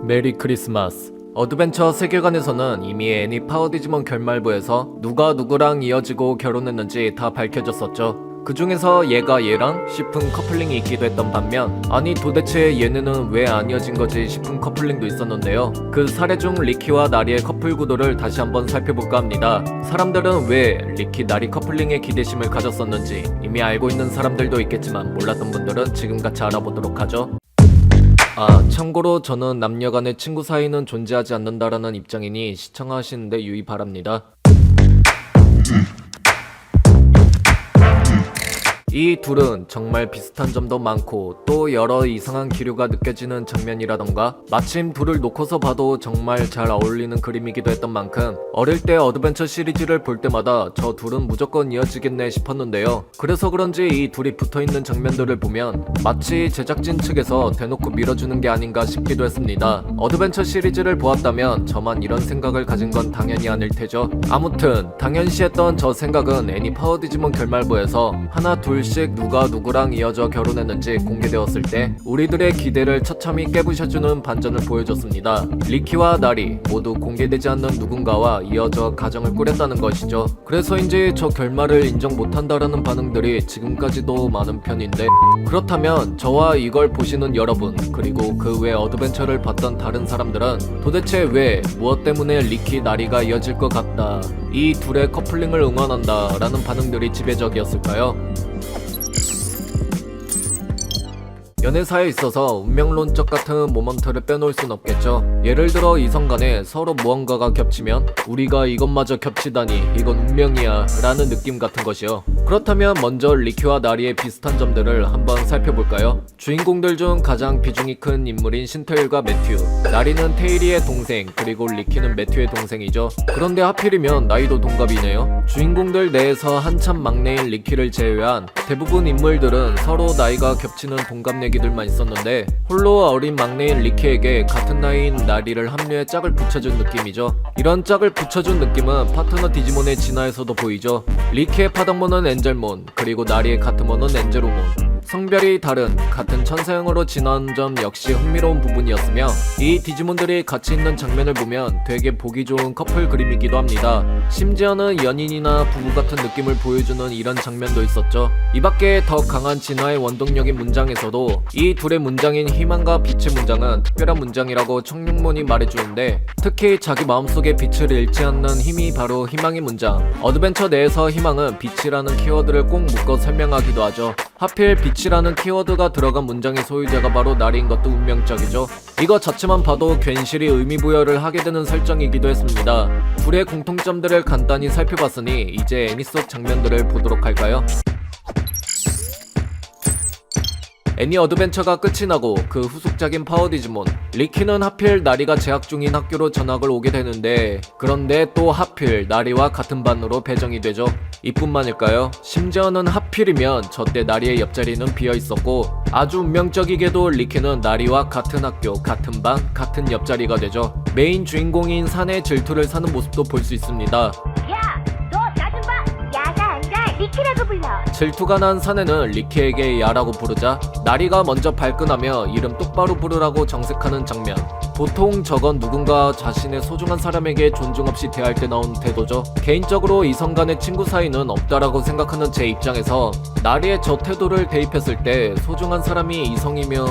메리 크리스마스. 어드벤처 세계관에서는 이미 애니 파워디지몬 결말부에서 누가 누구랑 이어지고 결혼했는지 다 밝혀졌었죠. 그 중에서 얘가 얘랑 싶은 커플링이 있기도 했던 반면, 아니 도대체 얘네는 왜 안 이어진 거지 싶은 커플링도 있었는데요. 그 사례 중 리키와 나리의 커플 구도를 다시 한번 살펴볼까 합니다. 사람들은 왜 리키 나리 커플링에 기대심을 가졌었는지 이미 알고 있는 사람들도 있겠지만 몰랐던 분들은 지금 같이 알아보도록 하죠. 참고로 저는 남녀간의 친구 사이는 존재하지 않는다라는 입장이니 시청하시는데 유의 바랍니다. 이 둘은 정말 비슷한 점도 많고 또 여러 이상한 기류가 느껴지는 장면이라던가 마침 둘을 놓고서 봐도 정말 잘 어울리는 그림이기도 했던 만큼 어릴 때 어드벤처 시리즈를 볼 때마다 저 둘은 무조건 이어지겠네 싶었는데요. 그래서 그런지 이 둘이 붙어있는 장면들을 보면 마치 제작진 측에서 대놓고 밀어주는 게 아닌가 싶기도 했습니다. 어드벤처 시리즈를 보았다면 저만 이런 생각을 가진 건 당연히 아닐 테죠. 아무튼 당연시했던 저 생각은 애니 파워디지몬 결말부에서 하나 둘 누가 누구랑 이어져 결혼했는지 공개되었을 때 우리들의 기대를 처참히 깨부셔주는 반전을 보여줬습니다. 리키와 나리 모두 공개되지 않는 누군가와 이어져 가정을 꾸렸다는 것이죠. 그래서인지 저 결말을 인정 못한다라는 반응들이 지금까지도 많은 편인데, 그렇다면 저와 이걸 보시는 여러분 그리고 그 외 어드벤처를 봤던 다른 사람들은 도대체 왜 무엇 때문에 리키 나리가 이어질 것 같다, 이 둘의 커플링을 응원한다 라는 반응들이 지배적이었을까요? 연애사에 있어서 운명론적 같은 모먼트를 빼놓을 순 없겠죠. 예를 들어 이성 간에 서로 무언가가 겹치면 우리가 이것마저 겹치다니 이건 운명이야 라는 느낌 같은 것이요. 그렇다면 먼저 리키와 나리의 비슷한 점들을 한번 살펴볼까요? 주인공들 중 가장 비중이 큰 인물인 신테일과 매튜, 나리는 테일이의 동생 그리고 리키는 매튜의 동생이죠. 그런데 하필이면 나이도 동갑이네요. 주인공들 내에서 한참 막내인 리키를 제외한 대부분 인물들은 서로 나이가 겹치는 동갑내기들만 있었는데 홀로 어린 막내인 리키에게 같은 나이인 나리를 합류해 짝을 붙여준 느낌이죠. 이런 짝을 붙여준 느낌은 파트너 디지몬의 진화에서도 보이죠. 리키의 파덕몬은 엔젤몬, 그리고 나리의 가트몬은 엔제로몬. 성별이 다른 같은 천사형으로 진화한 점 역시 흥미로운 부분이었으며, 이 디지몬들이 같이 있는 장면을 보면 되게 보기 좋은 커플 그림이기도 합니다. 심지어는 연인이나 부부 같은 느낌을 보여주는 이런 장면도 있었죠. 이밖에 더 강한 진화의 원동력인 문장에서도 이 둘의 문장인 희망과 빛의 문장은 특별한 문장이라고 청룡몬이 말해주는데, 특히 자기 마음속에 빛을 잃지 않는 힘이 바로 희망의 문장. 어드벤처 내에서 희망은 빛이라는 키워드를 꼭 묶어 설명하기도 하죠. 하필 빛이라는 키워드가 들어간 문장의 소유자가 바로 나리인 것도 운명적이죠. 이거 자체만 봐도 괜시리 의미부여를 하게 되는 설정이기도 했습니다. 둘의 공통점들을 간단히 살펴봤으니 이제 애니 속 장면들을 보도록 할까요? 애니 어드벤처가 끝이 나고 그 후속작인 파워디지몬, 리키는 하필 나리가 재학 중인 학교로 전학을 오게 되는데, 그런데 또 하필 나리와 같은 반으로 배정이 되죠. 이뿐만일까요? 심지어는 하필이면 저때 나리의 옆자리는 비어있었고, 아주 운명적이게도 리키는 나리와 같은 학교, 같은 반, 같은 옆자리가 되죠. 메인 주인공인 사내의 질투를 사는 모습도 볼 수 있습니다. 리키라고 불러. 질투가 난 사내는 리키에게 야라고 부르자 나리가 먼저 발끈하며 이름 똑바로 부르라고 정색하는 장면. 보통 저건 누군가 자신의 소중한 사람에게 존중 없이 대할 때 나오는 태도죠. 개인적으로 이성 간의 친구 사이는 없다라고 생각하는 제 입장에서 나리의 저 태도를 대입했을 때 소중한 사람이 이성이면,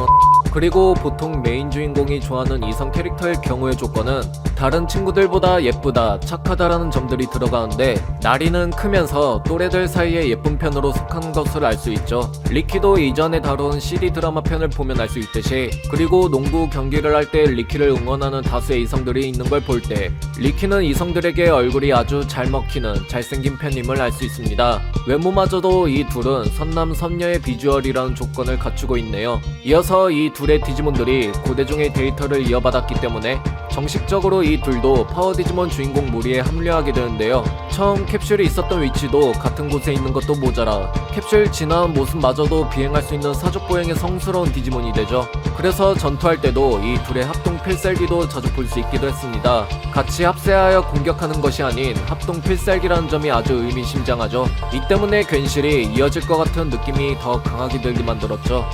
그리고 보통 메인 주인공이 좋아하는 이성 캐릭터일 경우의 조건은 다른 친구들보다 예쁘다, 착하다라는 점들이 들어가는데, 나리는 크면서 또래들 사이에 예쁜 편으로 속한 것을 알 수 있죠. 리키도 이전에 다룬 CD 드라마 편을 보면 알 수 있듯이, 그리고 농구 경기를 할 때 리키를 응원하는 다수의 이성들이 있는 걸 볼 때 리키는 이성들에게 얼굴이 아주 잘 먹히는 잘생긴 편임을 알 수 있습니다. 외모마저도 이 둘은 선남 선녀의 비주얼이라는 조건을 갖추고 있네요. 이어서 이 둘의 디지몬들이 고대종의 데이터를 이어받았기 때문에 정식적으로 이 둘도 파워디지몬 주인공 무리에 합류하게 되는데요. 처음 캡슐이 있었던 위치도 같은 곳에 있는 것도 모자라 캡슐 진화한 모습마저도 비행할 수 있는 사족보행의 성스러운 디지몬이 되죠. 그래서 전투할 때도 이 둘의 합동 필살기도 자주 볼 수 있기도 했습니다. 같이 합세하여 공격하는 것이 아닌 합동 필살기라는 점이 아주 의미심장하죠. 이 때문에 괜시리 이어질 것 같은 느낌이 더 강하게 들게 만들었죠.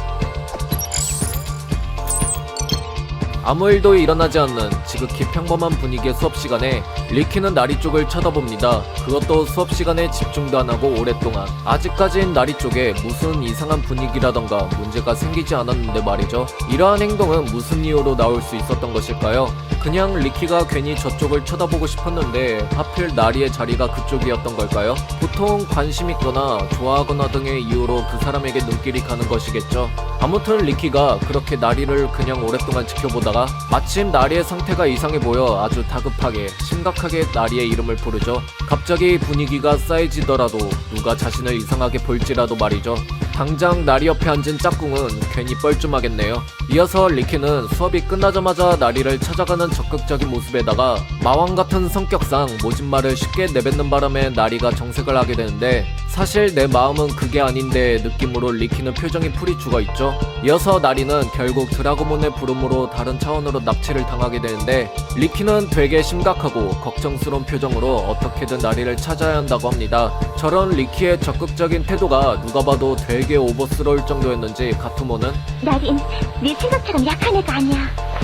아무 일도 일어나지 않는 지극히 평범한 분위기의 수업 시간에 리키는 나리 쪽을 쳐다봅니다. 그것도 수업 시간에 집중도 안 하고 오랫동안. 아직까진 나리 쪽에 무슨 이상한 분위기라던가 문제가 생기지 않았는데 말이죠. 이러한 행동은 무슨 이유로 나올 수 있었던 것일까요? 그냥 리키가 괜히 저쪽을 쳐다보고 싶었는데 하필 나리의 자리가 그쪽이었던 걸까요? 보통 관심 있거나 좋아하거나 등의 이유로 그 사람에게 눈길이 가는 것이겠죠. 아무튼 리키가 그렇게 나리를 그냥 오랫동안 지켜보다가 마침 나리의 상태가 이상해 보여 아주 다급하게 심각하게 나리의 이름을 부르죠. 갑자기 분위기가 싸해지더라도 누가 자신을 이상하게 볼지라도 말이죠. 당장 나리 옆에 앉은 짝꿍은 괜히 뻘쭘하겠네요. 이어서 리키는 수업이 끝나자마자 나리를 찾아가는 적극적인 모습에다가 마왕 같은 성격상 모진 말을 쉽게 내뱉는 바람에 나리가 정색을 하게 되는데 사실 내 마음은 그게 아닌데 느낌으로 리키는 표정이 풀이 죽어있죠. 이어서 나리는 결국 드라고몬의 부름으로 다른 차원으로 납치를 당하게 되는데 리키는 되게 심각하고 걱정스러운 표정으로 어떻게든 나리를 찾아야 한다고 합니다. 저런 리키의 적극적인 태도가 누가 봐도 되게 오버스러울 정도였는지 가토모는 나린 네 생각처럼 약한 애가 아니야.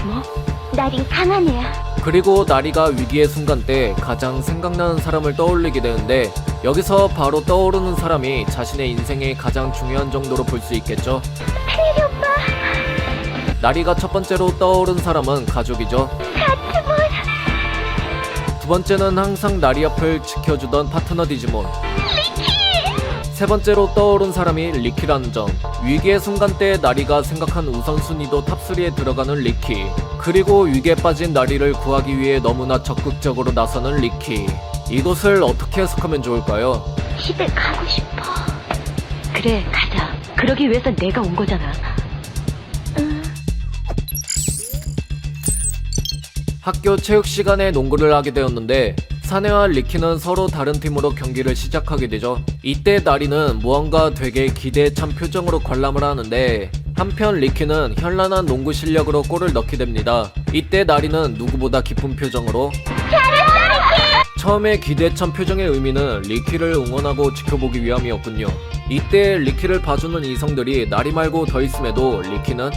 뭐? 나린 강한 애야. 그리고 나리가 위기의 순간 때 가장 생각나는 사람을 떠올리게 되는데 여기서 바로 떠오르는 사람이 자신의 인생의 가장 중요한 정도로 볼 수 있겠죠. 페리 오빠. 나리가 첫 번째로 떠오른 사람은 가족이죠. 가트볼. 두 번째는 항상 나리 옆을 지켜주던 파트너 디지몬. 세 번째로 떠오른 사람이 리키라는 점. 위기의 순간 때 나리가 생각한 우선순위도 탑3에 들어가는 리키. 그리고 위기에 빠진 나리를 구하기 위해 너무나 적극적으로 나서는 리키. 이것을 어떻게 해석하면 좋을까요? 집에 가고 싶어. 그래, 가자. 그러기 위해서 내가 온 거잖아. 학교 체육 시간에 농구를 하게 되었는데 사내와 리키는 서로 다른 팀으로 경기를 시작하게 되죠. 이때 나리는 무언가 되게 기대에 찬 표정으로 관람을 하는데 한편 리키는 현란한 농구 실력으로 골을 넣게 됩니다. 이때 나리는 누구보다 기쁜 표정으로 처음에 기대에 찬 표정의 의미는 리키를 응원하고 지켜보기 위함이었군요. 이때 리키를 봐주는 이성들이 나리 말고 더 있음에도 리키는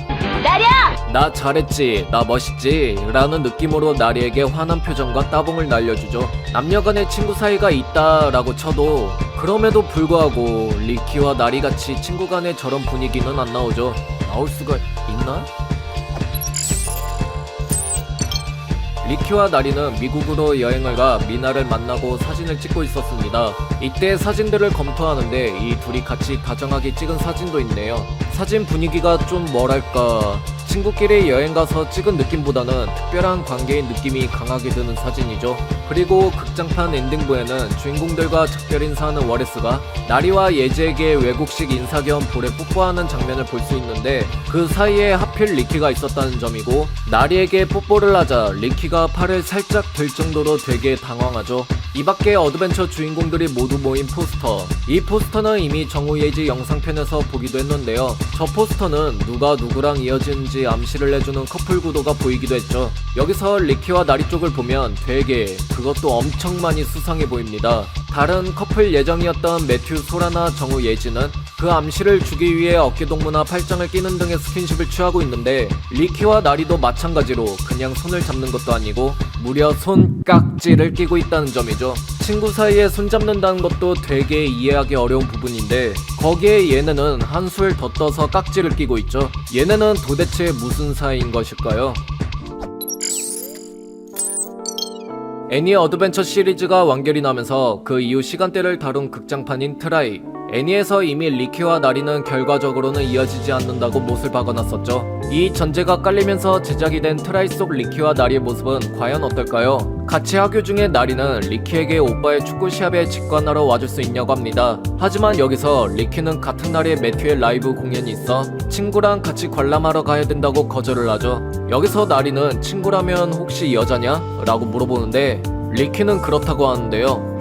나 잘했지, 나 멋있지 라는 느낌으로 나리에게 화난 표정과 따봉을 날려주죠. 남녀간의 친구 사이가 있다라고 쳐도 그럼에도 불구하고 리키와 나리같이 친구간의 저런 분위기는 안 나오죠. 나올 수가 있나? 리키와 나리는 미국으로 여행을 가 미나를 만나고 사진을 찍고 있었습니다. 이때 사진들을 검토하는데 이 둘이 같이 다정하게 찍은 사진도 있네요. 사진 분위기가 좀 뭐랄까 친구끼리 여행 가서 찍은 느낌보다는 특별한 관계인 느낌이 강하게 드는 사진이죠. 그리고 극장판 엔딩부에는 주인공들과 작별 인사하는 워레스가 나리와 예지에게 외국식 인사 겸 볼에 뽀뽀하는 장면을 볼 수 있는데 그 사이에 하필 리키가 있었다는 점이고 나리에게 뽀뽀를 하자 리키가 팔을 살짝 들 정도로 되게 당황하죠. 이 밖에 어드벤처 주인공들이 모두 모인 포스터. 이 포스터는 이미 정우 예지 영상편에서 보기도 했는데요. 저 포스터는 누가 누구랑 이어지는지 암시를 해주는 커플 구도가 보이기도 했죠. 여기서 리키와 나리 쪽을 보면 되게 그것도 엄청 많이 수상해 보입니다. 다른 커플 예정이었던 매튜 소라나 정우 예지는 그 암시를 주기 위해 어깨동무나 팔짱을 끼는 등의 스킨십을 취하고 있는데 리키와 나리도 마찬가지로 그냥 손을 잡는 것도 아니고 무려 손깍지를 끼고 있다는 점이죠. 친구 사이에 손잡는다는 것도 되게 이해하기 어려운 부분인데 거기에 얘네는 한술 더 떠서 깍지를 끼고 있죠. 얘네는 도대체 무슨 사이인 것일까요? 애니 어드벤처 시리즈가 완결이 나면서 그 이후 시간대를 다룬 극장판인 트라이. 애니에서 이미 리키와 나리는 결과적으로는 이어지지 않는다고 못을 박아놨었죠. 이 전제가 깔리면서 제작이 된 트라이 속 리키와 나리의 모습은 과연 어떨까요? 같이 하교 중에 나리는 리키에게 오빠의 축구 시합에 직관하러 와줄 수 있냐고 합니다. 하지만 여기서 리키는 같은 날에 매튜의 라이브 공연이 있어 친구랑 같이 관람하러 가야 된다고 거절을 하죠. 여기서 나리는 친구라면 혹시 여자냐? 라고 물어보는데 리키는 그렇다고 하는데요.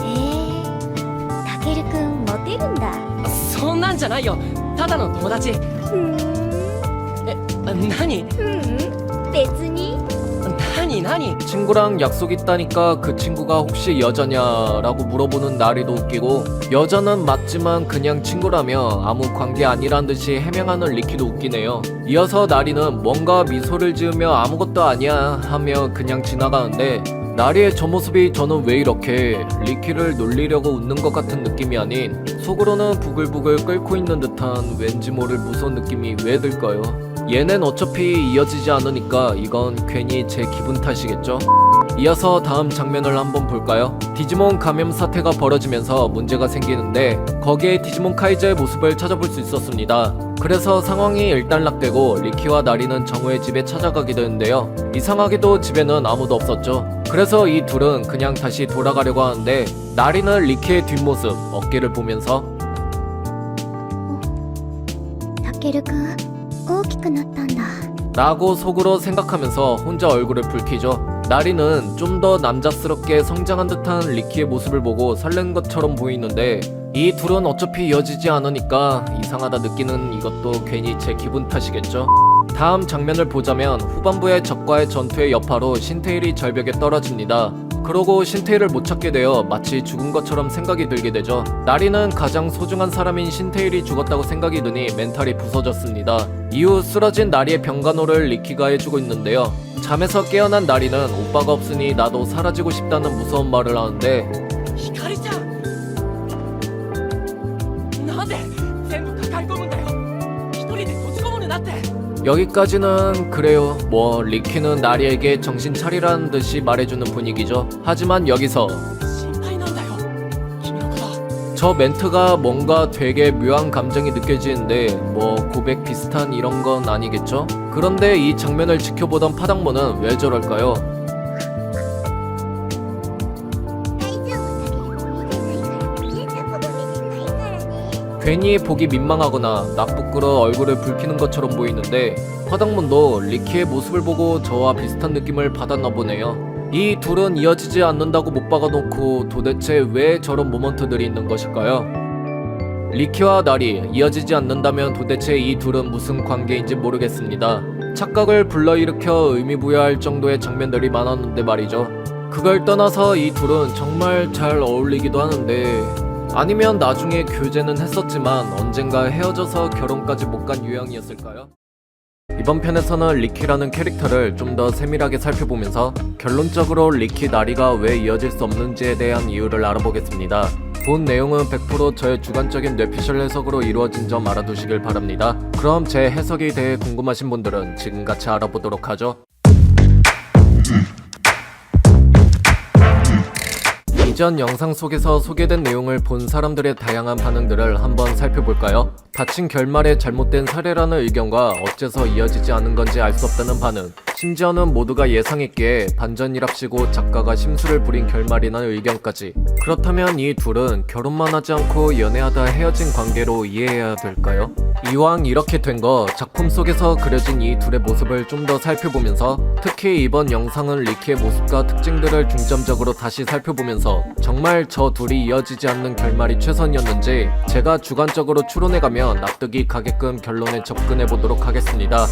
たけるくんモテるんだ。そんなんじゃないよ。ただの友達。ふーん。何？別に。何 친구랑 약속 있다니까 그 친구가 혹시 여자냐라고 물어보는 나리도 웃기고, 여자는 맞지만 그냥 친구라며 아무 관계 아니란 듯이 해명하는 리키도 웃기네요. 이어서 나리는 뭔가 미소를 지으며 아무것도 아니야 하며 그냥 지나가는데, 나리의 저 모습이 저는 왜 이렇게 리키를 놀리려고 웃는 것 같은 느낌이 아닌 속으로는 부글부글 끓고 있는 듯한 왠지 모를 무서운 느낌이 왜 들까요? 얘는 어차피 이어지지 않으니까 이건 괜히 제 기분 탓이겠죠? 이어서 다음 장면을 한번 볼까요? 디지몬 감염 사태가 벌어지면서 문제가 생기는데 거기에 디지몬 카이저의 모습을 찾아볼 수 있었습니다. 그래서 상황이 일단락되고 리키와 나리는 정우의 집에 찾아가게 되는데요. 이상하게도 집에는 아무도 없었죠. 그래서 이 둘은 그냥 다시 돌아가려고 하는데, 나리는 리키의 뒷모습, 어깨를 보면서 タケルくん大きくなったんだ 라고 속으로 생각하면서 혼자 얼굴을 붉히죠. 나리는 좀 더 남자스럽게 성장한 듯한 리키의 모습을 보고 설렌 것처럼 보이는데, 이 둘은 어차피 이어지지 않으니까 이상하다 느끼는 이것도 괜히 제 기분 탓이겠죠. 다음 장면을 보자면 후반부의 적과의 전투의 여파로 신테일이 절벽에 떨어집니다. 그러고 신테일을 못 찾게 되어 마치 죽은 것처럼 생각이 들게 되죠. 나리는 가장 소중한 사람인 신테일이 죽었다고 생각이 드니 멘탈이 부서졌습니다. 이후 쓰러진 나리의 병간호를 리키가 해주고 있는데요. 잠에서 깨어난 나리는 오빠가 없으니 나도 사라지고 싶다는 무서운 말을 하는데, ひかりちゃんなんで全部抱え込むんだよ。一人で閉じこもるなって。 여기까지는 그래요. 뭐 리키는 나리에게 정신 차리라는 듯이 말해주는 분위기죠. 하지만 여기서 心配なんだよ君のこと。 저 멘트가 뭔가 되게 묘한 감정이 느껴지는데, 뭐 고백 비슷한 이런 건 아니겠죠? 그런데 이 장면을 지켜보던 파당모는 왜 저럴까요? 大丈夫タケル見てないから変なこと見てないからね 괜히 보기 민망하거나 낙부끄러 얼굴을 붉히는 것처럼 보이는데, 파당몬도 리키의 모습을 보고 저와 비슷한 느낌을 받았나 보네요. 이 둘은 이어지지 않는다고 못 박아놓고 도대체 왜 저런 모먼트들이 있는 것일까요? 리키와 나리 이어지지 않는다면 도대체 이 둘은 무슨 관계인지 모르겠습니다. 착각을 불러일으켜 의미부여할 정도의 장면들이 많았는데 말이죠. 그걸 떠나서 이 둘은 정말 잘 어울리기도 하는데, 아니면 나중에 교제는 했었지만 언젠가 헤어져서 결혼까지 못 간 유형이었을까요? 이번 편에서는 리키라는 캐릭터를 좀 더 세밀하게 살펴보면서 결론적으로 리키 나리가 왜 이어질 수 없는지에 대한 이유를 알아보겠습니다. 본 내용은 100% 저의 주관적인 뇌피셜 해석으로 이루어진 점 알아두시길 바랍니다. 그럼 제 해석에 대해 궁금하신 분들은 지금 같이 알아보도록 하죠. 이전 영상 속에서 소개된 내용을 본 사람들의 다양한 반응들을 한번 살펴볼까요? 다친 결말의 잘못된 사례라는 의견과 어째서 이어지지 않은 건지 알 수 없다는 반응, 심지어는 모두가 예상했기에 반전이랍시고 작가가 심술을 부린 결말이라는 의견까지. 그렇다면 이 둘은 결혼만 하지 않고 연애하다 헤어진 관계로 이해해야 될까요? 이왕 이렇게 된 거 작품 속에서 그려진 이 둘의 모습을 좀 더 살펴보면서, 특히 이번 영상은 리키의 모습과 특징들을 중점적으로 다시 살펴보면서 정말 저 둘이 이어지지 않는 결말이 최선이었는지 제가 주관적으로 추론해가며 납득이 가게끔 결론에 접근해보도록 하겠습니다.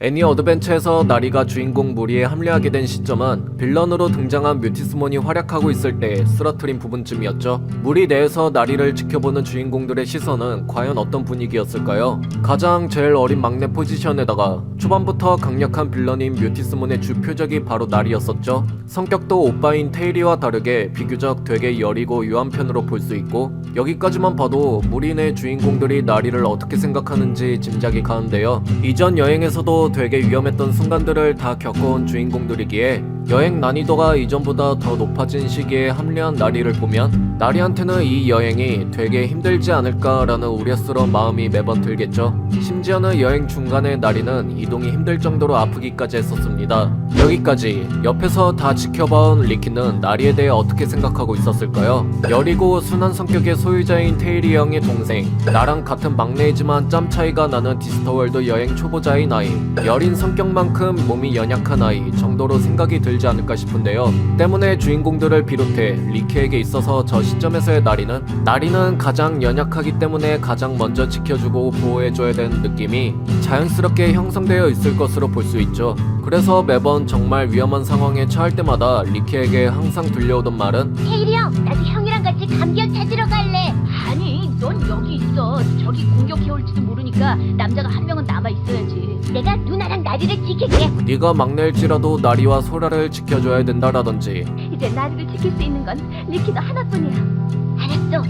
애니 어드벤처에서 나리가 주인공 무리에 합류하게 된 시점은 빌런으로 등장한 뮤티스몬이 활약하고 있을 때 쓰러트린 부분쯤이었죠. 무리 내에서 나리를 지켜보는 주인공들의 시선은 과연 어떤 분위기였을까요? 가장 제일 어린 막내 포지션에다가 초반부터 강력한 빌런인 뮤티스몬의 주 표적이 바로 나리였었죠. 성격도 오빠인 테일이와 다르게 비교적 되게 여리고 유한 편으로 볼 수 있고, 여기까지만 봐도 무리 내 주인공들이 나리를 어떻게 생각하는지 짐작이 가는데요. 이전 여행에서도 되게 위험했던 순간들을 다 겪어온 주인공들이기에 여행 난이도가 이전보다 더 높아진 시기에 합류한 나리를 보면 나리한테는 이 여행이 되게 힘들지 않을까라는 우려스러운 마음이 매번 들겠죠. 심지어는 여행 중간에 나리는 이동이 힘들 정도로 아프기까지 했었습니다. 여기까지 옆에서 다 지켜봐온 리키는 나리에 대해 어떻게 생각하고 있었을까요? 여리고 순한 성격의 소유자인 테일이 형의 동생, 나랑 같은 막내이지만 짬 차이가 나는 디스터월드 여행 초보자인 아이, 여린 성격만큼 몸이 연약한 아이 정도로 생각이 들 들지 않을까 싶은데요. 때문에 주인공들을 비롯해 리키에게 있어서 저 시점에서의 나리는 가장 연약하기 때문에 가장 먼저 지켜주고 보호해줘야 되는 느낌이 자연스럽게 형성되어 있을 것으로 볼 수 있죠. 그래서 매번 정말 위험한 상황에 처할 때마다 리키에게 항상 들려오던 말은 테일이 형, 나도 형이랑 같이 감귤 찾으러 갈래. 아니, 넌 여기 있어. 저기 공격해올지도 모르니까 남자가 한 명은 남아있어야지. 내가 누나랑 나리를 지킬게. 네가 막내일지라도 나리와 소라를 지켜줘야 된다라든지 이제 나를 지킬 수 있는 건 리키 너 하나뿐이야. 알았어.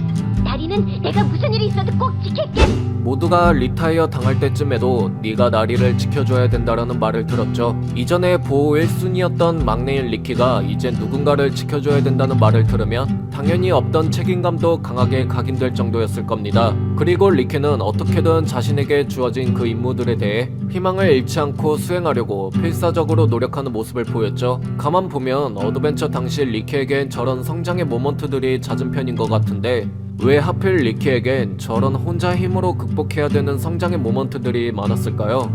나리는 내가 무슨 일이 있어도 꼭 지킬게. 모두가 리타이어 당할 때쯤에도 네가 나리를 지켜줘야 된다라는 말을 들었죠. 이전에 보호 1순위였던 막내인 리키가 이제 누군가를 지켜줘야 된다는 말을 들으면 당연히 없던 책임감도 강하게 각인될 정도였을 겁니다. 그리고 리키는 어떻게든 자신에게 주어진 그 임무들에 대해 희망을 잃지 않고 수행하려고 필사적으로 노력하는 모습을 보였죠. 가만 보면 어드벤처 당시 리키에겐 저런 성장의 모먼트들이 잦은 편인 것 같은데 왜 하필 리키에겐 저런 혼자 힘으로 극복해야 되는 성장의 모먼트들이 많았을까요?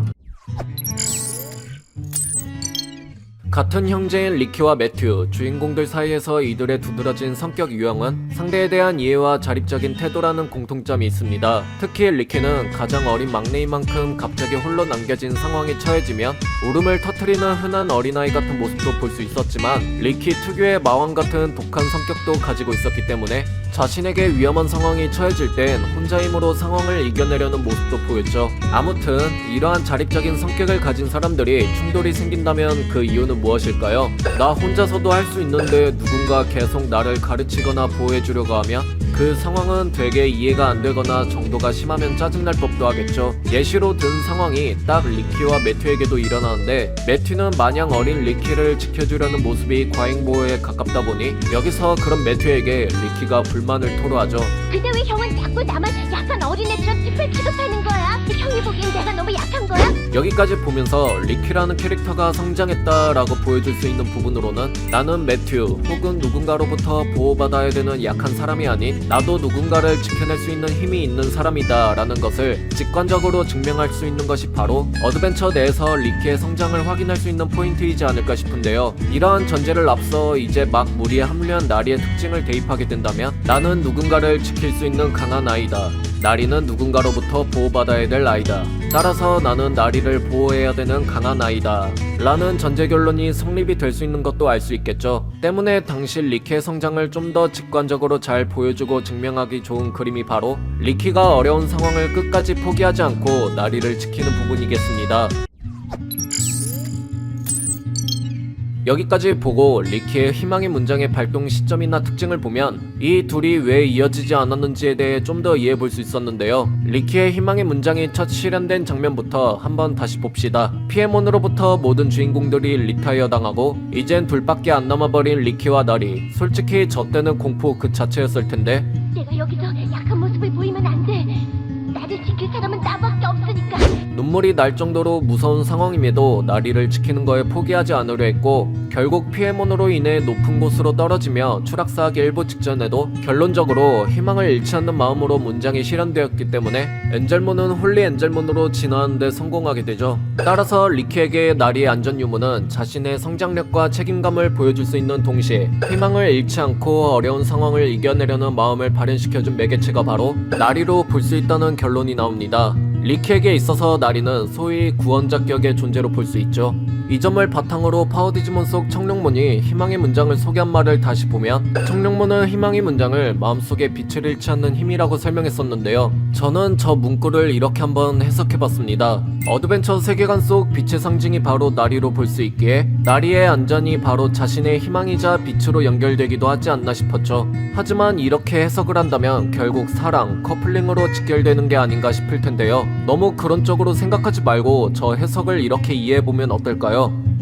같은 형제인 리키와 매튜, 주인공들 사이에서 이들의 두드러진 성격 유형은 상대에 대한 이해와 자립적인 태도라는 공통점이 있습니다. 특히 리키는 가장 어린 막내인 만큼 갑자기 홀로 남겨진 상황에 처해지면 울음을 터뜨리는 흔한 어린아이 같은 모습도 볼 수 있었지만 리키 특유의 마왕 같은 독한 성격도 가지고 있었기 때문에 자신에게 위험한 상황이 처해질 땐 혼자 힘으로 상황을 이겨내려는 모습도 보였죠. 아무튼 이러한 자립적인 성격을 가진 사람들이 충돌이 생긴다면 그 이유는 무엇일까요? 나 혼자서도 할 수 있는데 누군가 계속 나를 가르치거나 보호해주려고 하면 그 상황은 되게 이해가 안 되거나 정도가 심하면 짜증날 법도 하겠죠. 예시로 든 상황이 딱 리키와 매튜에게도 일어나는데 매튜는 마냥 어린 리키를 지켜주려는 모습이 과잉보호에 가깝다 보니 여기서 그런 매튜에게 리키가 불만을 토로하죠. 근데 왜 형은 자꾸 나만 약간 어린애처럼 찌플 취급하는 거야? 형이 보기엔 내가 너무 약한 거야? 여기까지 보면서 리키라는 캐릭터가 성장했다라고 보여줄 수 있는 부분으로는 나는 매튜 혹은 누군가로부터 보호받아야 되는 약한 사람이 아닌 나도 누군가를 지켜낼 수 있는 힘이 있는 사람이다 라는 것을 직관적으로 증명할 수 있는 것이 바로 어드벤처 내에서 리키의 성장을 확인할 수 있는 포인트이지 않을까 싶은데요. 이러한 전제를 앞서 이제 막 무리에 합류한 나리의 특징을 대입하게 된다면 나는 누군가를 지킬 수 있는 강한 아이다. 나리는 누군가로부터 보호받아야 될 아이다. 따라서 나는 나리를 보호해야 되는 강한 아이다 라는 전제 결론이 성립이 될 수 있는 것도 알 수 있겠죠. 때문에 당시 리키의 성장을 좀 더 직관적으로 잘 보여주고 증명하기 좋은 그림이 바로 리키가 어려운 상황을 끝까지 포기하지 않고 나리를 지키는 부분이겠습니다. 여기까지 보고 리키의 희망의 문장의 발동 시점이나 특징을 보면 이 둘이 왜 이어지지 않았는지에 대해 좀 더 이해해 볼 수 있었는데요. 리키의 희망의 문장이 첫 실현된 장면부터 한번 다시 봅시다. 피에몬으로부터 모든 주인공들이 리타이어 당하고 이젠 둘밖에 안 남아버린 리키와 나리. 솔직히 저 때는 공포 그 자체였을 텐데 내가 여기서 약한 모습을 보이면 안 돼. 나를 지킬 사람은 나밖에 없으니까. 눈물이 날 정도로 무서운 상황임에도 나리를 지키는 거에 포기하지 않으려 했고 결국 피해몬으로 인해 높은 곳으로 떨어지며 추락사하기 일보 직전에도 결론적으로 희망을 잃지 않는 마음으로 문장이 실현되었기 때문에 엔젤몬은 홀리 엔젤몬으로 진화하는 데 성공하게 되죠. 따라서 리키에게 나리의 안전 유무는 자신의 성장력과 책임감을 보여줄 수 있는 동시에 희망을 잃지 않고 어려운 상황을 이겨내려는 마음을 발현시켜준 매개체가 바로 나리로 볼 수 있다는 결론이 나옵니다. 리키에게 있어서 나리는 소위 구원자격의 존재로 볼 수 있죠. 이 점을 바탕으로 파워디지몬 속 청룡몬이 희망의 문장을 소개한 말을 다시 보면 청룡몬은 희망의 문장을 마음속에 빛을 잃지 않는 힘이라고 설명했었는데요. 저는 저 문구를 이렇게 한번 해석해봤습니다. 어드벤처 세계관 속 빛의 상징이 바로 나리로 볼 수 있기에 나리의 안전이 바로 자신의 희망이자 빛으로 연결되기도 하지 않나 싶었죠. 하지만 이렇게 해석을 한다면 결국 사랑, 커플링으로 직결되는 게 아닌가 싶을 텐데요. 너무 그런 쪽으로 생각하지 말고 저 해석을 이렇게 이해해보면 어떨까요?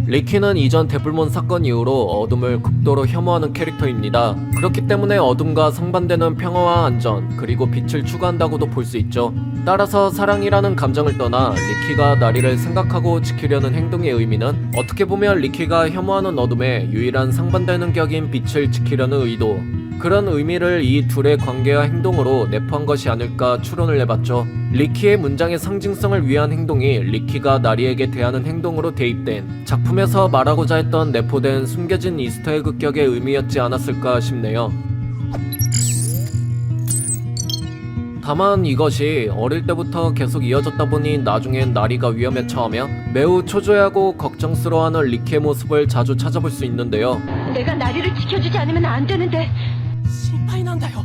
리키는 이전 데블몬 사건 이후로 어둠을 극도로 혐오하는 캐릭터입니다. 그렇기 때문에 어둠과 상반되는 평화와 안전 그리고 빛을 추구한다고도 볼 수 있죠. 따라서 사랑이라는 감정을 떠나 리키가 나리를 생각하고 지키려는 행동의 의미는 어떻게 보면 리키가 혐오하는 어둠의 유일한 상반되는 격인 빛을 지키려는 의도 그런 의미를 이 둘의 관계와 행동으로 내포한 것이 아닐까 추론을 해봤죠. 리키의 문장의 상징성을 위한 행동이 리키가 나리에게 대하는 행동으로 대입된 작품에서 말하고자 했던 내포된 숨겨진 이스터에그 격의 의미였지 않았을까 싶네요. 다만 이것이 어릴 때부터 계속 이어졌다 보니 나중엔 나리가 위험에 처하며 매우 초조해하고 걱정스러워하는 리키의 모습을 자주 찾아볼 수 있는데요. 내가 나리를 지켜주지 않으면 안 되는데. 心配なんだよ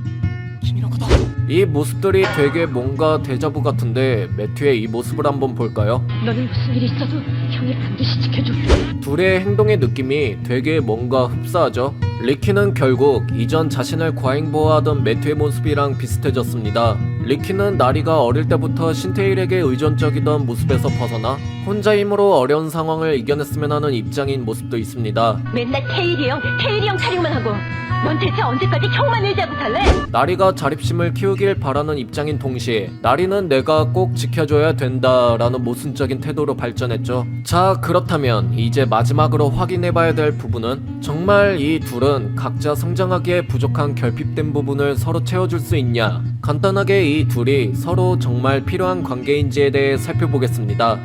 君のこと 이 모습들이 되게 뭔가 데자부 같은데 매튜의 이 모습을 한번 볼까요? 너는 무슨 일이 있어도 형이 반드시 지켜줘. 둘의 행동의 느낌이 되게 뭔가 흡사하죠. 리키는 결국 이전 자신을 과잉보호하던 매튜의 모습이랑 비슷해졌습니다. 리키는 나리가 어릴 때부터 신테일에게 의존적이던 모습에서 벗어나 혼자 힘으로 어려운 상황을 이겨냈으면 하는 입장인 모습도 있습니다. 맨날 테일이 형 타령만 하고. 넌 대체 언제까지 형만 의지하고 살래? 나리가 자립심을 키우길 바라는 입장인 동시에 나리는 내가 꼭 지켜줘야 된다라는 모순적인 태도로 발전했죠. 자, 그렇다면 이제 마지막으로 확인해봐야 될 부분은 정말 이 둘은 각자 성장하기에 부족한 결핍된 부분을 서로 채워줄 수 있냐, 간단하게 이 둘이 서로 정말 필요한 관계인지에 대해 살펴보겠습니다.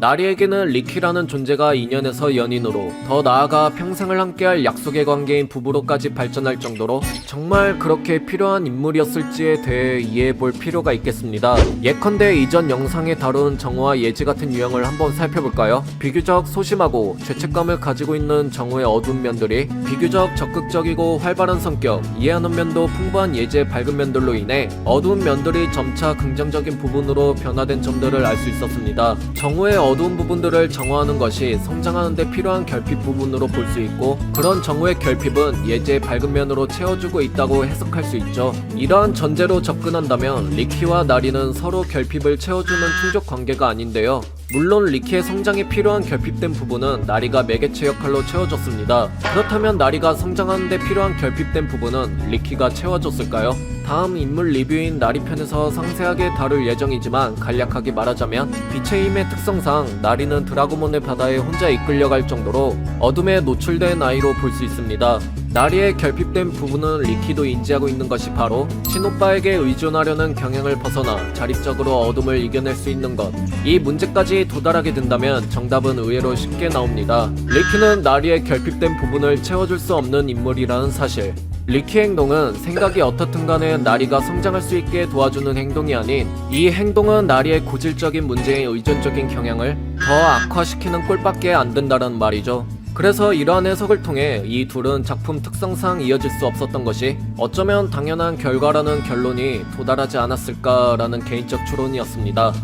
나리에게는 리키라는 존재가 인연에서 연인으로, 더 나아가 평생을 함께할 약속의 관계인 부부로까지 발전할 정도로 정말 그렇게 필요한 인물이었을지에 대해 이해해볼 필요가 있겠습니다. 예컨대 이전 영상에 다룬 정우와 예지 같은 유형을 한번 살펴볼까요? 비교적 소심하고 죄책감을 가지고 있는 정우의 어두운 면들이 비교적 적극적이고 활발한 성격, 이해하는 면도 풍부한 예지의 밝은 면들로 인해 어두운 면들이 점차 긍정적인 부분으로 변화된 점들을 알 수 있었습니다. 정우의 어두운 부분들을 정화하는 것이 성장하는 데 필요한 결핍 부분으로 볼 수 있고, 그런 정우의 결핍은 예지의 밝은 면으로 채워주고 있다고 해석할 수 있죠. 이러한 전제로 접근한다면 리키와 나리는 서로 결핍을 채워주는 충족 관계가 아닌데요. 물론 리키의 성장에 필요한 결핍된 부분은 나리가 매개체 역할로 채워줬습니다. 그렇다면 나리가 성장하는 데 필요한 결핍된 부분은 리키가 채워줬을까요? 다음 인물 리뷰인 나리 편에서 상세하게 다룰 예정이지만 간략하게 말하자면 빛의 힘의 특성상 나리는 드라고몬의 바다에 혼자 이끌려갈 정도로 어둠에 노출된 아이로 볼 수 있습니다. 나리의 결핍된 부분은 리키도 인지하고 있는 것이 바로 친오빠에게 의존하려는 경향을 벗어나 자립적으로 어둠을 이겨낼 수 있는 것. 이 문제까지 도달하게 된다면 정답은 의외로 쉽게 나옵니다. 리키는 나리의 결핍된 부분을 채워줄 수 없는 인물이라는 사실. 리키의 행동은 생각이 어떻든 간에 나리가 성장할 수 있게 도와주는 행동이 아닌, 이 행동은 나리의 고질적인 문제에 의존적인 경향을 더 악화시키는 꼴밖에 안 된다는 말이죠. 그래서 이러한 해석을 통해 이 둘은 작품 특성상 이어질 수 없었던 것이 어쩌면 당연한 결과라는 결론이 도달하지 않았을까라는 개인적 추론이었습니다.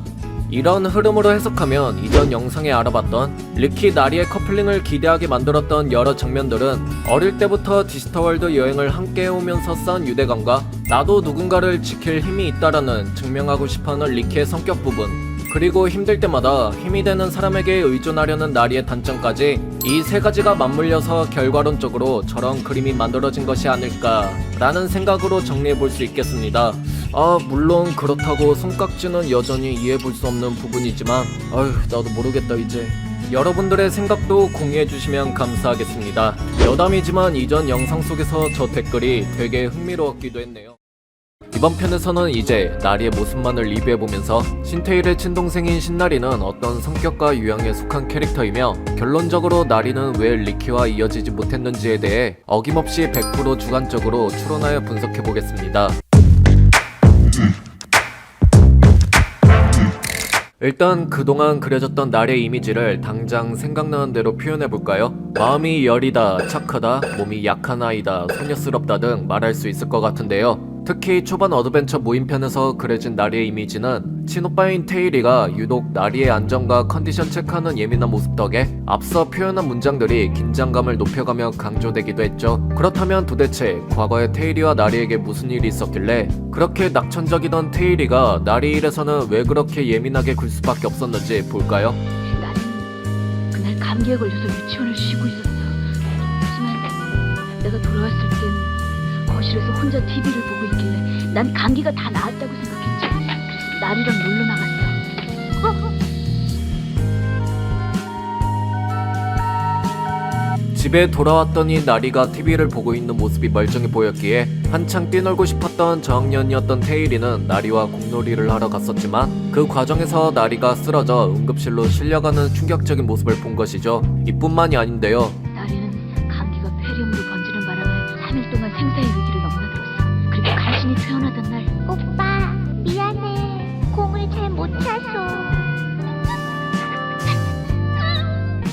이런 흐름으로 해석하면 이전 영상에 알아봤던 리키 나리의 커플링을 기대하게 만들었던 여러 장면들은 어릴 때부터 디지털월드 여행을 함께 해오면서 쌓은 유대감과 나도 누군가를 지킬 힘이 있다라는 증명하고 싶어하는 리키의 성격 부분, 그리고 힘들 때마다 힘이 되는 사람에게 의존하려는 나리의 단점까지 이 세 가지가 맞물려서 결과론적으로 저런 그림이 만들어진 것이 아닐까라는 생각으로 정리해볼 수 있겠습니다. 물론 그렇다고 손깍지는 여전히 이해해볼 수 없는 부분이지만 나도 모르겠다 이제. 여러분들의 생각도 공유해주시면 감사하겠습니다. 여담이지만 이전 영상 속에서 저 댓글이 되게 흥미로웠기도 했네요. 이번 편에서는 이제 나리의 모습만을 리뷰해보면서 신테일의 친동생인 신나리는 어떤 성격과 유형에 속한 캐릭터이며 결론적으로 나리는 왜 리키와 이어지지 못했는지에 대해 어김없이 100% 주관적으로 추론하여 분석해보겠습니다. 일단 그동안 그려졌던 나리의 이미지를 당장 생각나는 대로 표현해볼까요? 마음이 여리다, 착하다, 몸이 약한 아이다, 소녀스럽다 등 말할 수 있을 것 같은데요. 특히 초반 어드벤처 모임편에서 그려진 나리의 이미지는 친오빠인 테일이가 유독 나리의 안정과 컨디션 체크하는 예민한 모습 덕에 앞서 표현한 문장들이 긴장감을 높여가며 강조되기도 했죠. 그렇다면 도대체 과거에 테일이와 나리에게 무슨 일이 있었길래 그렇게 낙천적이던 테일이가 나리 일에서는 왜 그렇게 예민하게 굴 수밖에 없었는지 볼까요? 나는 그날 감기에 걸려서 유치원을 쉬고 있었어. 하지만 내가 돌아왔을 땐 거실에서 혼자 TV를 보고 있길래 난 감기가 다 나았다고 생각했지. 그래서 나리랑 놀러 나갔어. 집에 돌아왔더니 나리가 TV를 보고 있는 모습이 멀쩡해 보였기에 한창 뛰놀고 싶었던 저학년이었던 테일이는 나리와 공놀이를 하러 갔었지만 그 과정에서 나리가 쓰러져 응급실로 실려가는 충격적인 모습을 본 것이죠. 이뿐만이 아닌데요. 나리는 감기가 폐렴으로 번지는 바람에 3일 동안 생사의 위기를 넘나들었어. 그리고 간신히 퇴원하던 날 오빠, 미안해. 공을 잘 못 차서.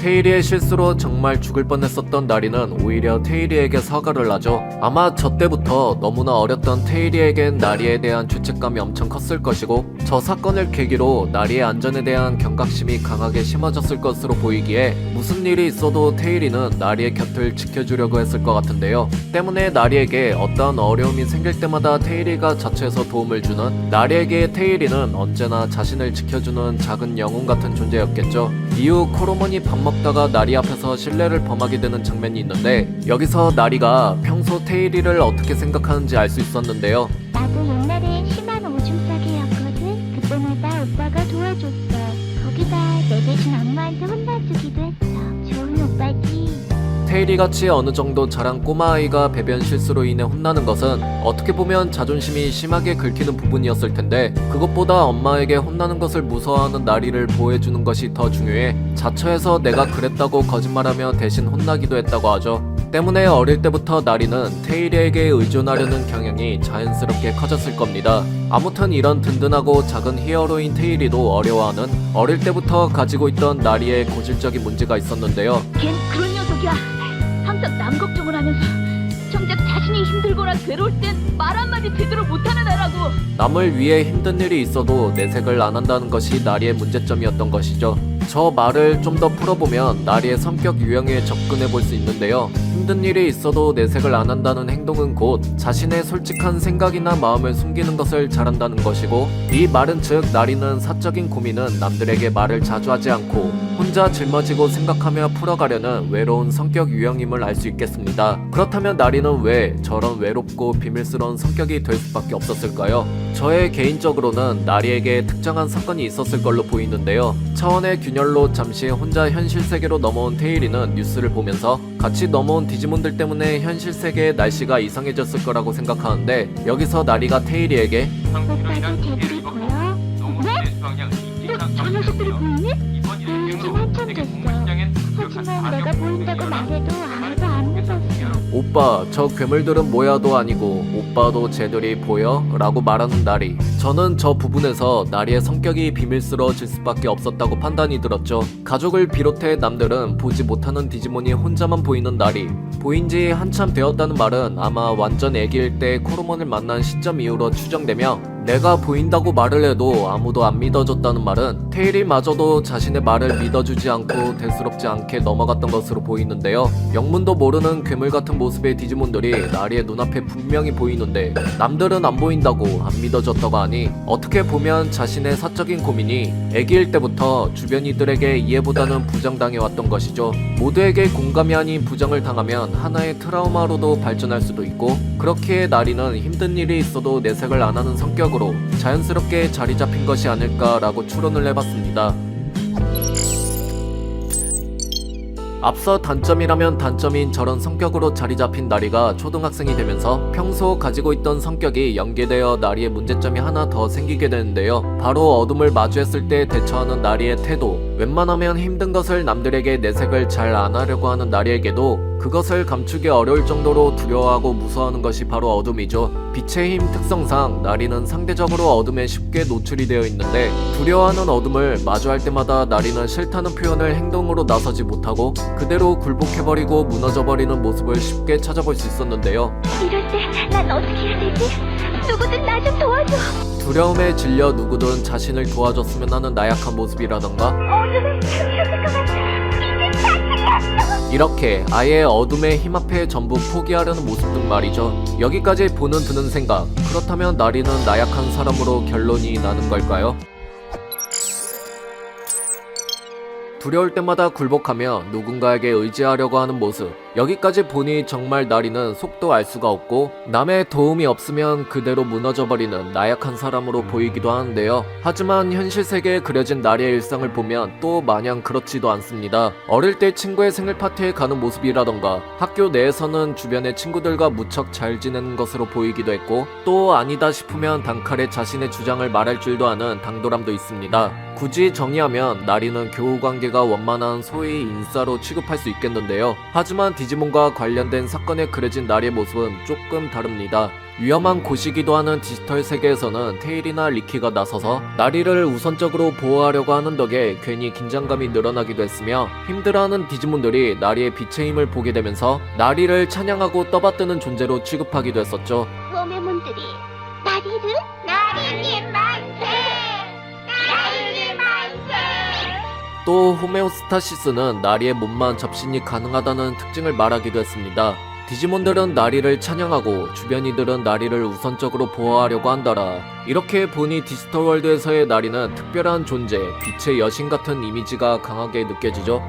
테일이의 실수로 정말 죽을 뻔했었던 나리는 오히려 테일이에게 사과를 하죠. 아마 저 때부터 너무나 어렸던 테일이에겐 나리에 대한 죄책감이 엄청 컸을 것이고 저 사건을 계기로 나리의 안전에 대한 경각심이 강하게 심어졌을 것으로 보이기에 무슨 일이 있어도 테일이는 나리의 곁을 지켜주려고 했을 것 같은데요. 때문에 나리에게 어떠한 어려움이 생길 때마다 테일이가 자처해서 도움을 주는 나리에게 테일이는 언제나 자신을 지켜주는 작은 영웅 같은 존재였겠죠. 이후 코로몬이 밥 먹다가 나리 앞에서 실례를 범하게 되는 장면이 있는데 여기서 나리가 평소 테일이를 어떻게 생각하는지 알 수 있었는데요. 나도 옛날에 심한 오줌 싸개였거든. 그때마다 오빠가 도와줬어. 거기다 내 대신 엄마한테 혼나주기도 했어. 좋은 오빠지. 테일이같이 어느 정도 자란 꼬마아이가 배변 실수로 인해 혼나는 것은 어떻게 보면 자존심이 심하게 긁히는 부분이었을 텐데 그것보다 엄마에게 혼나는 것을 무서워하는 나리를 보호해주는 것이 더 중요해 자처해서 내가 그랬다고 거짓말하며 대신 혼나기도 했다고 하죠. 때문에 어릴 때부터 나리는 테일이에게 의존하려는 경향이 자연스럽게 커졌을 겁니다. 아무튼 이런 든든하고 작은 히어로인 테일이도 어려워하는 어릴 때부터 가지고 있던 나리의 고질적인 문제가 있었는데요. 걘 그런 녀석이야. 항상 남 걱정을 하면서 정작 자신이 힘들거나 괴로울 땐 말 한마디 제대로 못하는 애라고. 남을 위해 힘든 일이 있어도 내색을 안 한다는 것이 나리의 문제점이었던 것이죠. 저 말을 좀 더 풀어보면 나리의 성격 유형에 접근해 볼 수 있는데요. 힘든 일이 있어도 내색을 안 한다는 행동은 곧 자신의 솔직한 생각이나 마음을 숨기는 것을 잘한다는 것이고 이 말은 즉 나리는 사적인 고민은 남들에게 말을 자주 하지 않고 혼자 짊어지고 생각하며 풀어가려는 외로운 성격 유형임을 알 수 있겠습니다. 그렇다면 나리는 왜 저런 외롭고 비밀스러운 성격이 될 수밖에 없었을까요? 저의 개인적으로는 나리에게 특정한 사건이 있었을 걸로 보이는데요. 차원의 균열로 잠시 혼자 현실 세계로 넘어온 테일이는 뉴스를 보면서 같이 넘어온 디지몬들 때문에 현실 세계의 날씨가 이상해졌을 거라고 생각하는데 여기서 나리가 테일이에게 오빠도 쟤들이 보여? 네? 저 녀석들이 보이니? 보이긴 한참 됐어. 하지만 내가 보인다고 말해도 아무도 안 믿었어. 오빠 저 괴물들은 뭐야도 아니고 오빠도 쟤들이 보여? 라고 말하는 나리. 저는 저 부분에서 나리의 성격이 비밀스러워질 수밖에 없었다고 판단이 들었죠. 가족을 비롯해 남들은 보지 못하는 디지몬이 혼자만 보이는 나리. 보인지 한참 되었다는 말은 아마 완전 애기일 때 코로몬을 만난 시점 이후로 추정되며 내가 보인다고 말을 해도 아무도 안 믿어줬다는 말은 테일이마저도 자신의 말을 믿어주지 않고 대수롭지 않게 넘어갔던 것으로 보이는데요. 영문도 모르는 괴물 같은 모습의 디지몬들이 나리의 눈앞에 분명히 보이는데 남들은 안 보인다고 안 믿어줬다고 하니 어떻게 보면 자신의 사적인 고민이 애기일 때부터 주변 이들에게 이해보다는 부정당해왔던 것이죠. 모두에게 공감이 아닌 부정을 당하면 하나의 트라우마로도 발전할 수도 있고 그렇기에 나리는 힘든 일이 있어도 내색을 안 하는 성격으로 자연스럽게 자리 잡힌 것이 아닐까라고 추론을 해봤습니다. 앞서 단점이라면 단점인 저런 성격으로 자리 잡힌 나리가 초등학생이 되면서 평소 가지고 있던 성격이 연계되어 나리의 문제점이 하나 더 생기게 되는데요. 바로 어둠을 마주했을 때 대처하는 나리의 태도. 웬만하면 힘든 것을 남들에게 내색을 잘 안 하려고 하는 나리에게도 그것을 감추기 어려울 정도로 두려워하고 무서워하는 것이 바로 어둠이죠. 빛의 힘 특성상 나리는 상대적으로 어둠에 쉽게 노출이 되어 있는데 두려워하는 어둠을 마주할 때마다 나리는 싫다는 표현을 행동으로 나서지 못하고 그대로 굴복해버리고 무너져버리는 모습을 쉽게 찾아볼 수 있었는데요. 이럴 때 난 어떻게 해야 되지? 누구든 나 좀 도와줘. 두려움에 질려 누구든 자신을 도와줬으면 하는 나약한 모습이라던가 어둠을 훔쳤을 것 같아. 이제 다 틀렸어. 이렇게 아예 어둠의 힘 앞에 전부 포기하려는 모습 등 말이죠. 여기까지 보는 드는 생각, 그렇다면 나리는 나약한 사람으로 결론이 나는 걸까요? 두려울 때마다 굴복하며 누군가에게 의지하려고 하는 모습, 여기까지 보니 정말 나리는 속도 알 수가 없고 남의 도움이 없으면 그대로 무너져버리는 나약한 사람으로 보이기도 하는데요. 하지만 현실 세계에 그려진 나리의 일상을 보면 또 마냥 그렇지도 않습니다. 어릴 때 친구의 생일 파티에 가는 모습이라던가 학교 내에서는 주변의 친구들과 무척 잘 지내는 것으로 보이기도 했고 또 아니다 싶으면 단칼에 자신의 주장을 말할 줄도 아는 당돌함도 있습니다. 굳이 정의하면 나리는 교우관계가 원만한 소위 인싸로 취급할 수 있겠는데요. 하지만 디지몬과 관련된 사건에 그려진 나리의 모습은 조금 다릅니다. 위험한 곳이기도 하는 디지털 세계에서는 테일이나 리키가 나서서 나리를 우선적으로 보호하려고 하는 덕에 괜히 긴장감이 늘어나기도 했으며 힘들어하는 디지몬들이 나리의 빛의 힘을 보게 되면서 나리를 찬양하고 떠받드는 존재로 취급하기도 했었죠. 호메몬들이 나리님 만세! 나리님 만세! 또 호메오스타시스는 나리의 몸만 접신이 가능하다는 특징을 말하기도 했습니다. 디지몬들은 나리를 찬양하고 주변이들은 나리를 우선적으로 보호하려고 한다라. 이렇게 보니 디지털 월드에서의 나리는 특별한 존재, 빛의 여신 같은 이미지가 강하게 느껴지죠.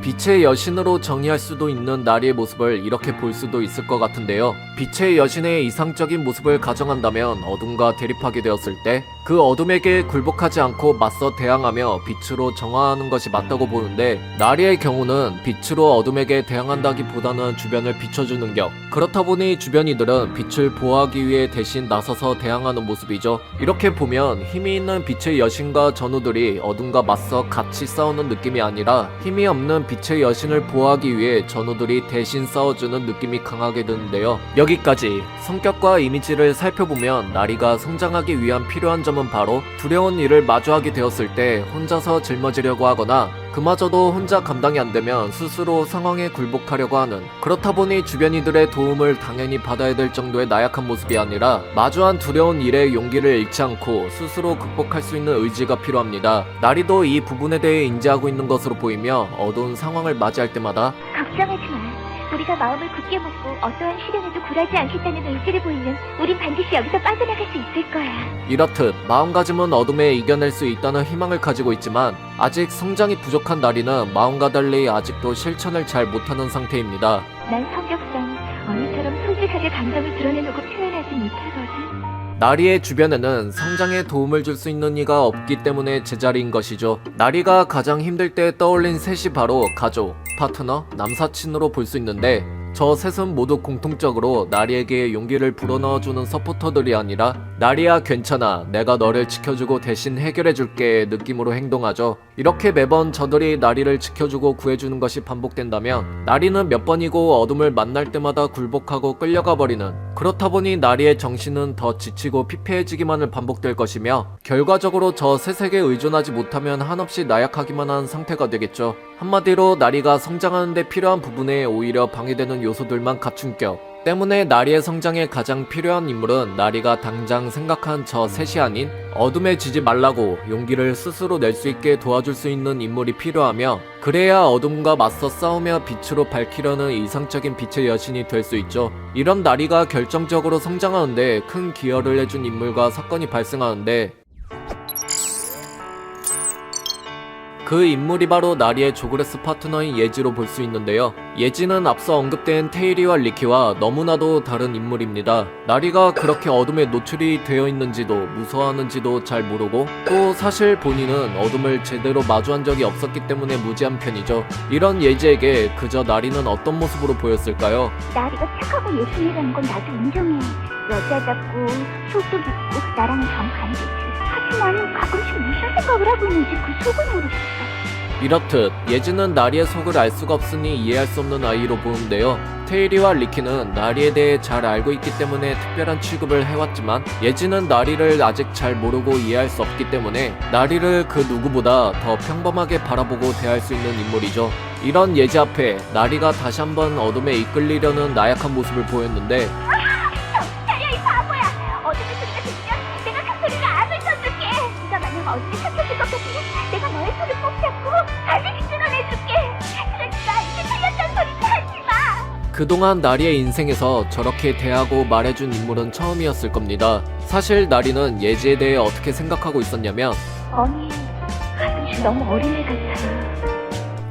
빛의 여신으로 정의할 수도 있는 나리의 모습을 이렇게 볼 수도 있을 것 같은데요. 빛의 여신의 이상적인 모습을 가정한다면 어둠과 대립하게 되었을 때 그 어둠에게 굴복하지 않고 맞서 대항하며 빛으로 정화하는 것이 맞다고 보는데 나리의 경우는 빛으로 어둠에게 대항한다기보다는 주변을 비춰주는 격. 그렇다 보니 주변이들은 빛을 보호하기 위해 대신 나서서 대항하는 모습이죠. 이렇게 보면 힘이 있는 빛의 여신과 전우들이 어둠과 맞서 같이 싸우는 느낌이 아니라 힘이 없는 빛의 여신을 보호하기 위해 전우들이 대신 싸워주는 느낌이 강하게 드는데요. 여기까지 성격과 이미지를 살펴보면 나리가 성장하기 위한 필요한 점은 바로 두려운 일을 마주하게 되었을 때 혼자서 짊어지려고 하거나 그마저도 혼자 감당이 안 되면 스스로 상황에 굴복하려고 하는, 그렇다 보니 주변이들의 도움을 당연히 받아야 될 정도의 나약한 모습이 아니라 마주한 두려운 일에 용기를 잃지 않고 스스로 극복할 수 있는 의지가 필요합니다. 나리도 이 부분에 대해 인지하고 있는 것으로 보이며 어두운 상황을 맞이할 때마다 걱정하지 마. 우리가 마음을 굳게 먹고 어떠한 시련에도 굴하지 않겠다는 의지를 보이면 우린 반드시 여기서 빠져나갈 수 있을 거야. 이렇듯 마음가짐은 어둠에 이겨낼 수 있다는 희망을 가지고 있지만 아직 성장이 부족한 나리는 마음과 달리 아직도 실천을 잘 못하는 상태입니다. 난 성격상 언니처럼 솔직하게 감정을 드러내놓고 표현하지 못하거든. 나리의 주변에는 성장에 도움을 줄 수 있는 이가 없기 때문에 제자리인 것이죠. 나리가 가장 힘들 때 떠올린 셋이 바로 가족, 파트너, 남사친으로 볼 수 있는데 저 셋은 모두 공통적으로 나리에게 용기를 불어넣어주는 서포터들이 아니라 나리야 괜찮아, 내가 너를 지켜주고 대신 해결해줄게 느낌으로 행동하죠. 이렇게 매번 저들이 나리를 지켜주고 구해주는 것이 반복된다면 나리는 몇 번이고 어둠을 만날 때마다 굴복하고 끌려가 버리는, 그렇다 보니 나리의 정신은 더 지치고 피폐해지기만을 반복될 것이며 결과적으로 저 셋에게 의존하지 못하면 한없이 나약하기만 한 상태가 되겠죠. 한마디로 나리가 성장하는 데 필요한 부분에 오히려 방해되는 요소들만 갖춘 격. 때문에 나리의 성장에 가장 필요한 인물은 나리가 당장 생각한 저 셋이 아닌 어둠에 지지 말라고 용기를 스스로 낼 수 있게 도와줄 수 있는 인물이 필요하며, 그래야 어둠과 맞서 싸우며 빛으로 밝히려는 이상적인 빛의 여신이 될 수 있죠. 이런 나리가 결정적으로 성장하는데 큰 기여를 해준 인물과 사건이 발생하는데 그 인물이 바로 나리의 조그레스 파트너인 예지로 볼 수 있는데요. 예지는 앞서 언급된 테이리와 리키와 너무나도 다른 인물입니다. 나리가 그렇게 어둠에 노출이 되어 있는지도 무서워하는지도 잘 모르고 또 사실 본인은 어둠을 제대로 마주한 적이 없었기 때문에 무지한 편이죠. 이런 예지에게 그저 나리는 어떤 모습으로 보였을까요? 나리가 착하고 예쁜이라는 건 나도 인정해. 여자답고 속도 깊고 나랑 정반대지. 하지만 가끔씩 무슨 생각을 하고 있는지 그 속을 모르겠어. 이렇듯 예지는 나리의 속을 알 수가 없으니 이해할 수 없는 아이로 보는데요. 테이리와 리키는 나리에 대해 잘 알고 있기 때문에 특별한 취급을 해왔지만 예지는 나리를 아직 잘 모르고 이해할 수 없기 때문에 나리를 그 누구보다 더 평범하게 바라보고 대할 수 있는 인물이죠. 이런 예지 앞에 나리가 다시 한번 어둠에 이끌리려는 나약한 모습을 보였는데 정찰이야 이 바보야. 어둠의 소리가 들리면 내가 그 소리를 암을 쳐줄게. 네가 만약 어둠에 섞여질 것 같으면 내가 너의 손을 꼭 잡고 반드시 끊어내줄게. 그러니까 이제 틀렸단 소리는 하지 마. 그동안 나리의 인생에서 저렇게 대하고 말해준 인물은 처음이었을 겁니다. 사실 나리는 예지에 대해 어떻게 생각하고 있었냐면 언니 가끔씩 너무 어린애 같아.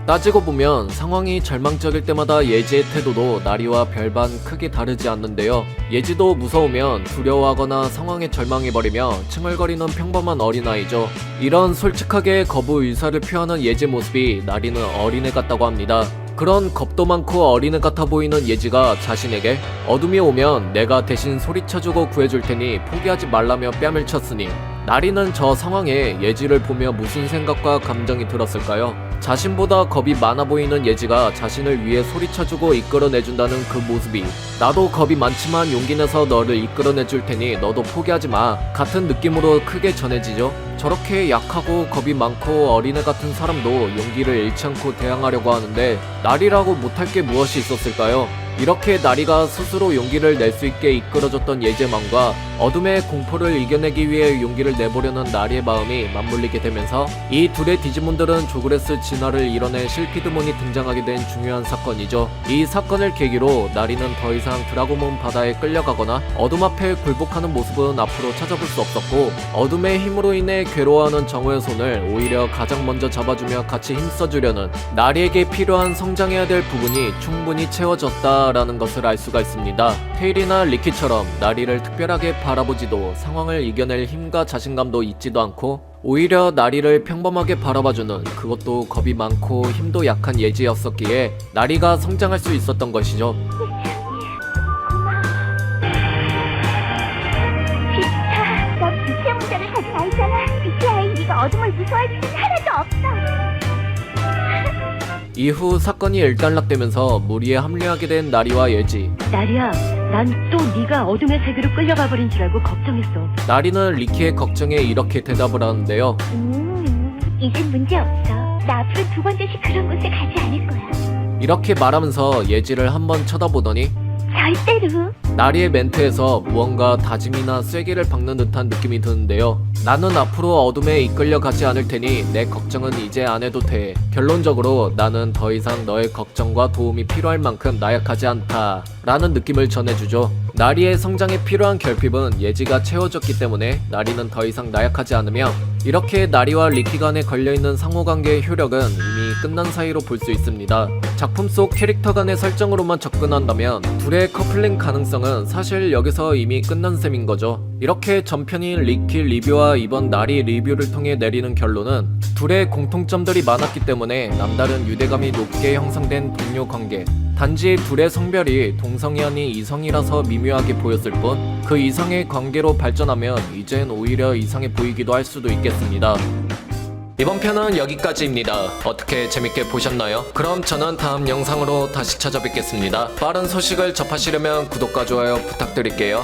따지고 보면 상황이 절망적일 때마다 예지의 태도도 나리와 별반 크게 다르지 않는데요. 예지도 무서우면 두려워하거나 상황에 절망해버리며 칭얼거리는 평범한 어린아이죠. 이런 솔직하게 거부 의사를 표하는 예지 모습이 나리는 어린애 같다고 합니다. 그런 겁도 많고 어린애 같아 보이는 예지가 자신에게 어둠이 오면 내가 대신 소리쳐주고 구해줄 테니 포기하지 말라며 뺨을 쳤으니 나리는 저 상황에 예지를 보며 무슨 생각과 감정이 들었을까요? 자신보다 겁이 많아 보이는 예지가 자신을 위해 소리쳐주고 이끌어내준다는 그 모습이 나도 겁이 많지만 용기 내서 너를 이끌어내줄 테니 너도 포기하지 마 같은 느낌으로 크게 전해지죠. 저렇게 약하고 겁이 많고 어린애 같은 사람도 용기를 잃지 않고 대항하려고 하는데 나리라고 못할 게 무엇이 있었을까요? 이렇게 나리가 스스로 용기를 낼 수 있게 이끌어줬던 예지의 마음과 어둠의 공포를 이겨내기 위해 용기를 내보려는 나리의 마음이 맞물리게 되면서 이 둘의 디지몬들은 조그레스 진화를 이뤄낸 실피드몬이 등장하게 된 중요한 사건이죠. 이 사건을 계기로 나리는 더 이상 드라고몬 바다에 끌려가거나 어둠 앞에 굴복하는 모습은 앞으로 찾아볼 수 없었고 어둠의 힘으로 인해 괴로워하는 정우의 손을 오히려 가장 먼저 잡아주며 같이 힘써주려는 나리에게 필요한 성장해야 될 부분이 충분히 채워졌다 라는 것을 알 수가 있습니다. 테일이나 리키처럼 나리를 특별하게 바라보지도 상황을 이겨낼 힘과 자신감도 있지도 않고 오히려 나리를 평범하게 바라봐주는 그것도 겁이 많고 힘도 약한 예지였었기에 나리가 성장할 수 있었던 것이죠. 비차, 너 빛의 문자를 가진 아이잖아. 빛의 아이 네가 어둠을 무서워할 일이 하나도 없어. 이후 사건이 일단락되면서 무리에 합류하게 된 나리와 예지. 나리야, 난 또 네가 어둠의 세계로 끌려가 버린 줄 알고 걱정했어. 나리는 리키의 걱정에 이렇게 대답을 하는데요. 이젠 문제 없어. 나 앞으로 두 번째씩 그런 곳에 가지 않을 거야. 이렇게 말하면서 예지를 한번 쳐다보더니 절대로. 나리의 멘트에서 무언가 다짐이나 쐐기를 박는 듯한 느낌이 드는데요. 나는 앞으로 어둠에 이끌려 가지 않을 테니 내 걱정은 이제 안 해도 돼. 결론적으로 나는 더 이상 너의 걱정과 도움이 필요할 만큼 나약하지 않다 라는 느낌을 전해주죠. 나리의 성장에 필요한 결핍은 예지가 채워줬기 때문에 나리는 더 이상 나약하지 않으며 이렇게 나리와 리키 간에 걸려있는 상호관계의 효력은 이미 끝난 사이로 볼 수 있습니다. 작품 속 캐릭터 간의 설정으로만 접근한다면 둘의 커플링 가능성은 사실 여기서 이미 끝난 셈인 거죠. 이렇게 전편인 리키 리뷰와 이번 나리 리뷰를 통해 내리는 결론은 둘의 공통점들이 많았기 때문에 남다른 유대감이 높게 형성된 동료 관계. 단지 둘의 성별이 동성이 아닌 이성이라서 미묘하게 보였을 뿐 그 이상의 관계로 발전하면 이젠 오히려 이상해 보이기도 할 수도 있겠습니다. 이번 편은 여기까지입니다. 어떻게 재밌게 보셨나요? 그럼 저는 다음 영상으로 다시 찾아뵙겠습니다. 빠른 소식을 접하시려면 구독과 좋아요 부탁드릴게요.